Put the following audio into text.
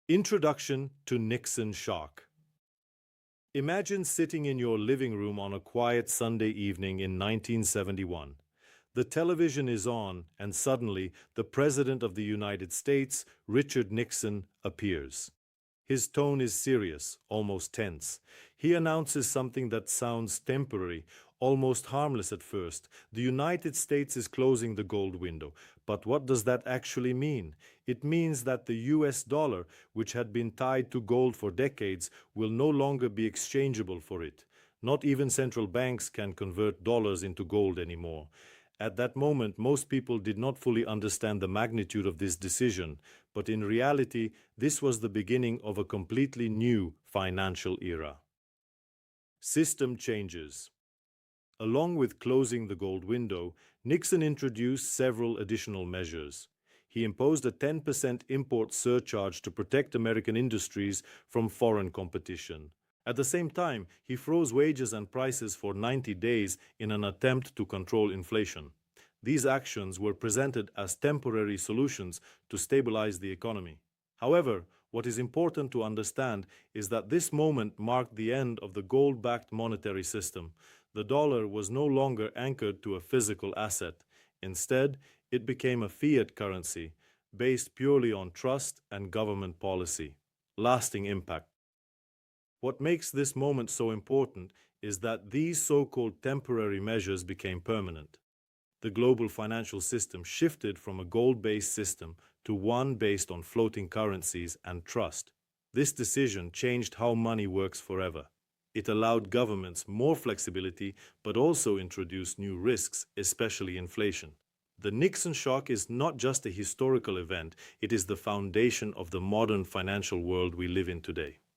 Introduction to Nixon Shock. Imagine sitting in your living room on a quiet Sunday evening in 1971. The television is on, and suddenly the President of the United States, Richard Nixon, appears. His tone is serious, almost tense. He announces something that sounds temporary, almost harmless at first. The United States is closing the gold window. But what does that actually mean? It means that the US dollar, which had been tied to gold for decades, will no longer be exchangeable for it. Not even central banks can convert dollars into gold anymore. At that moment, most people did not fully understand the magnitude of this decision, but in reality, this was the beginning of a completely new financial era. System changes. Along with closing the gold window, Nixon introduced several additional measures. He imposed a 10% import surcharge to protect American industries from foreign competition. At the same time, he froze wages and prices for 90 days in an attempt to control inflation. These actions were presented as temporary solutions to stabilize the economy. However, what is important to understand is that this moment marked the end of the gold-backed monetary system. The dollar was no longer anchored to a physical asset. Instead, it became a fiat currency, based purely on trust and government policy. Lasting impact. What makes this moment so important is that these so-called temporary measures became permanent. The global financial system shifted from a gold-based system to one based on floating currencies and trust. This decision changed how money works forever. It allowed governments more flexibility, but also introduced new risks, especially inflation. The Nixon shock is not just a historical event, it is the foundation of the modern financial world we live in today.